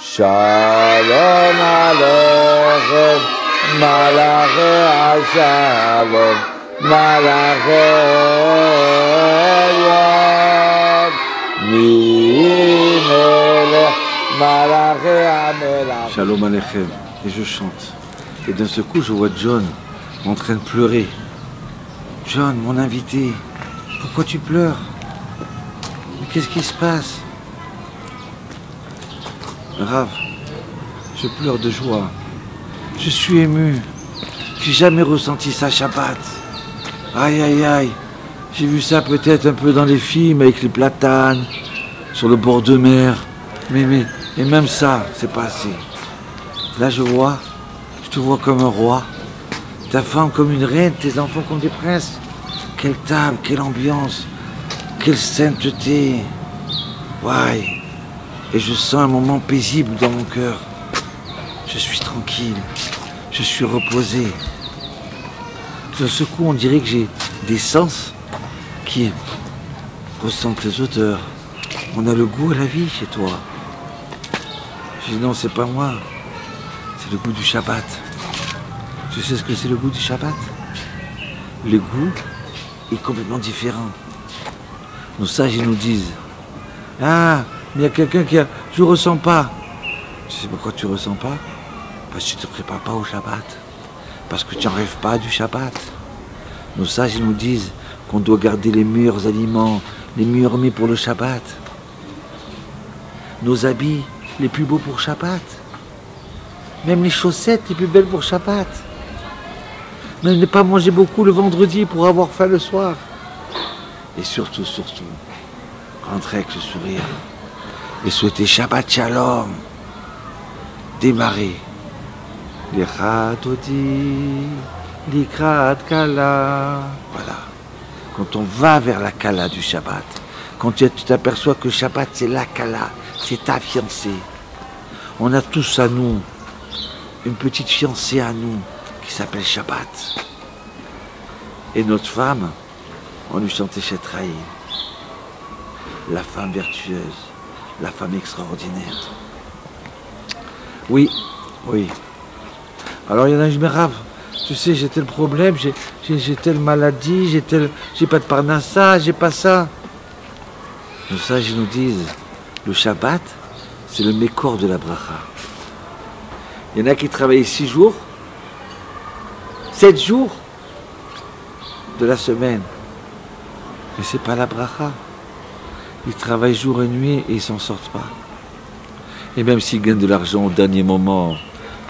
Shalom Aleichem, Malachei HaShalom, Malachei Yod, Mimelech, Malachei HaMelach. Shalom Aleichem, et je chante. Et d'un seul coup, je vois John en train de pleurer. John, mon invité, pourquoi tu pleures? Mais qu'est-ce qui se passe? Rav, je pleure de joie. Je suis ému. J'ai jamais ressenti ça Shabbat. Aïe, aïe, aïe. J'ai vu ça peut-être un peu dans les films avec les platanes, sur le bord de mer. Mais même ça, c'est pas assez. Là, je te vois comme un roi. Ta femme comme une reine, tes enfants comme des princes. Quelle table, quelle ambiance, quelle sainteté. Ouais. Et je sens un moment paisible dans mon cœur. Je suis tranquille, je suis reposé. D'un seul coup, on dirait que j'ai des sens qui ressentent les odeurs. On a le goût à la vie chez toi. Je dis non, c'est pas moi, c'est le goût du Shabbat. Tu sais ce que c'est le goût du Shabbat? Le goût est complètement différent. Nos sages, ils nous disent, ah, mais il y a quelqu'un qui a... Je ne ressens pas. Tu sais pourquoi tu ne ressens pas? Parce que tu ne te prépares pas au Shabbat. Parce que tu n'en rêves pas du Shabbat. Nos sages ils nous disent qu'on doit garder les meilleurs aliments, les meilleurs mets pour le Shabbat. Nos habits les plus beaux pour Shabbat. Même les chaussettes les plus belles pour Shabbat. Même ne pas manger beaucoup le vendredi pour avoir faim le soir. Et surtout, rentrer avec le sourire. Et souhaiter Shabbat Shalom, démarrer. L'Echad Odi, l'Ikrat Kala. Voilà. Quand on va vers la Kala du Shabbat, quand tu t'aperçois que Shabbat c'est la Kala, c'est ta fiancée. On a tous à nous, une petite fiancée à nous, qui s'appelle Shabbat. Et notre femme, on lui chantait Shetraïm, la femme vertueuse. La femme extraordinaire. Oui. Alors il y en a qui me disent, Rav, tu sais, j'ai tel problème, j'ai telle maladie, j'ai pas de parnassa, j'ai pas ça. Nos sages ils nous disent, le Shabbat, c'est le mécor de la bracha. Il y en a qui travaillent 6 jours, 7 jours de la semaine. Mais c'est pas la bracha. Ils travaillent jour et nuit et ils s'en sortent pas. Et même s'ils gagnent de l'argent au dernier moment,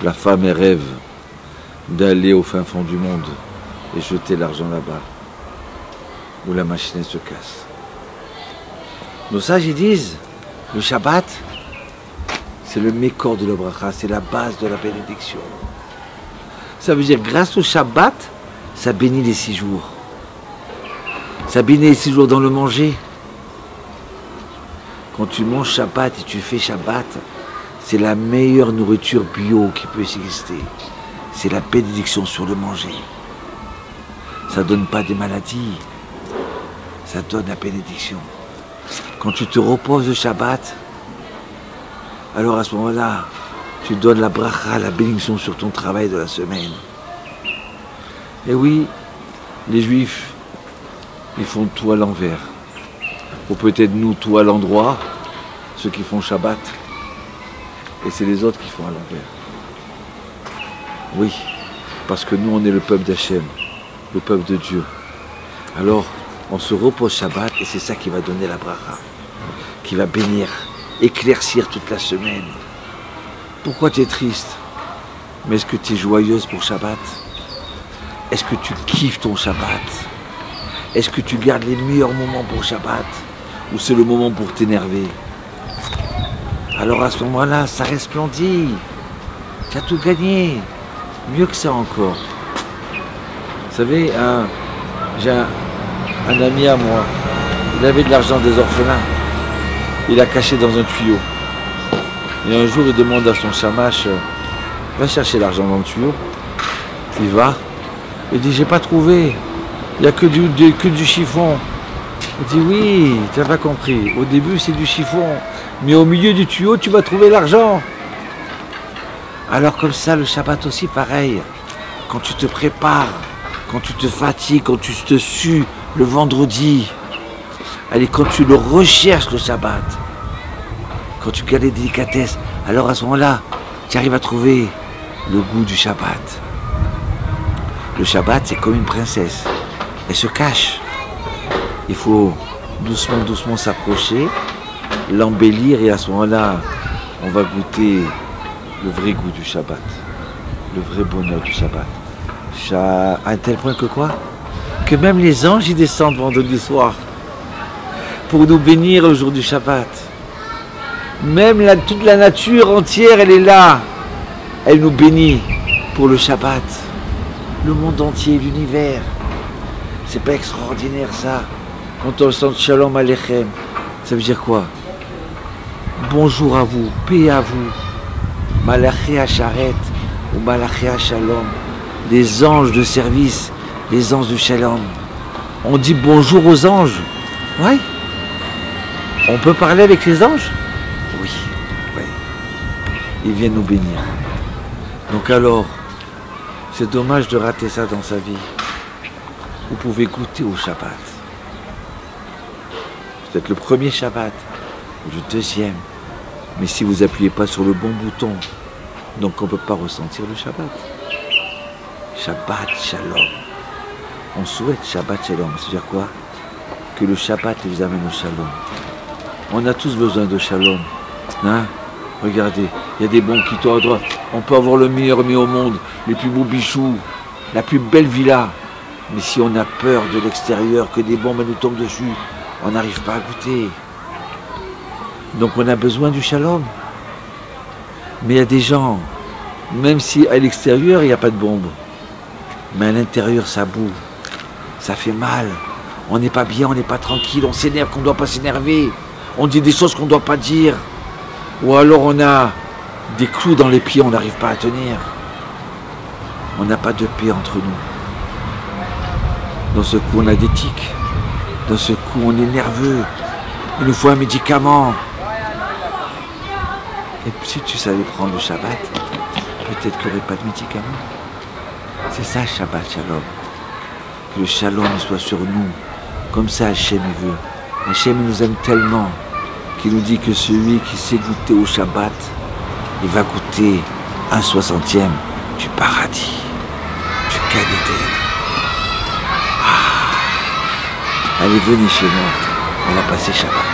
la femme elle rêve d'aller au fin fond du monde et jeter l'argent là-bas, où la machine se casse. Nos sages ils disent, le Shabbat, c'est le mécor de la bracha, c'est la base de la bénédiction. Ça veut dire grâce au Shabbat, ça bénit les 6 jours. Ça bénit les 6 jours dans le manger. Quand tu manges Shabbat et tu fais Shabbat, c'est la meilleure nourriture bio qui peut exister. C'est la bénédiction sur le manger. Ça ne donne pas des maladies, ça donne la bénédiction. Quand tu te reposes le Shabbat, alors à ce moment-là, tu donnes la bracha, la bénédiction sur ton travail de la semaine. Et oui, les Juifs, ils font tout à l'envers. Ou peut-être nous, tout à l'endroit, ceux qui font Shabbat, et c'est les autres qui font à l'envers. Oui, parce que nous, on est le peuple d'Hachem, le peuple de Dieu. Alors, on se repose Shabbat, et c'est ça qui va donner la bracha, qui va bénir, éclaircir toute la semaine. Pourquoi tu es triste? Mais est-ce que tu es joyeuse pour Shabbat? Est-ce que tu kiffes ton Shabbat? Est-ce que tu gardes les meilleurs moments pour Shabbat? Ou c'est le moment pour t'énerver? Alors à ce moment-là, ça resplendit. Tu as tout gagné. Mieux que ça encore. Vous savez, j'ai un ami à moi. Il avait de l'argent des orphelins. Il l'a caché dans un tuyau. Et un jour, il demande à son chamache, va chercher l'argent dans le tuyau. Il va. Il dit, j'ai pas trouvé. Il n'y a que du chiffon. Il dit oui, tu n'as pas compris. Au début, c'est du chiffon. Mais au milieu du tuyau, tu vas trouver l'argent. Alors comme ça, le Shabbat aussi, pareil. Quand tu te prépares, quand tu te fatigues, quand tu te sues le vendredi, allez, quand tu le recherches, le Shabbat, quand tu gardes les délicatesses, alors à ce moment-là, tu arrives à trouver le goût du Shabbat. Le Shabbat, c'est comme une princesse. Elle se cache. Il faut doucement, doucement s'approcher, l'embellir, et à ce moment-là, on va goûter le vrai goût du Shabbat, le vrai bonheur du Shabbat. À un tel point que quoi? Que même les anges y descendent vendredi soir pour nous bénir le jour du Shabbat. Même toute la nature entière, elle est là. Elle nous bénit pour le Shabbat. Le monde entier, l'univers. C'est pas extraordinaire ça? Quand on chante Shalom Aleichem, ça veut dire quoi? Bonjour à vous, paix à vous. Malaché Hacharet ou Malaché Shalom. Les anges de service, les anges de Shalom. On dit bonjour aux anges. Oui. On peut parler avec les anges? Oui. Oui. Ils viennent nous bénir. Donc alors, c'est dommage de rater ça dans sa vie. Vous pouvez goûter au Shabbat. Peut-être le premier Shabbat, ou le deuxième. Mais si vous n'appuyez pas sur le bon bouton, donc on ne peut pas ressentir le Shabbat. Shabbat Shalom. On souhaite Shabbat Shalom. C'est-à-dire quoi? Que le Shabbat vous amène au Shalom. On a tous besoin de Shalom. Hein? Regardez, il y a des bons qui tournent à droite. On peut avoir le meilleur mis au monde, les plus beaux bijoux, la plus belle villa. Mais si on a peur de l'extérieur, que des bombes nous tombent dessus, on n'arrive pas à goûter. Donc on a besoin du Shalom. Mais il y a des gens, même si à l'extérieur il n'y a pas de bombe, mais à l'intérieur ça boue, ça fait mal. On n'est pas bien, on n'est pas tranquille, on s'énerve qu'on ne doit pas s'énerver. On dit des choses qu'on ne doit pas dire. Ou alors on a des clous dans les pieds, on n'arrive pas à tenir. On n'a pas de paix entre nous. Dans ce coup, on a des tics. Dans ce coup, on est nerveux. Il nous faut un médicament. Et si tu savais prendre le Shabbat, peut-être qu'il n'y aurait pas de médicament. C'est ça, Shabbat Shalom. Que le Shalom soit sur nous. Comme ça, Hachem il veut. Hachem nous aime tellement qu'il nous dit que celui qui sait goûter au Shabbat, il va goûter 1/60e du paradis, du Gan Eden. Allez, venez chez moi, on va passer Shabbat.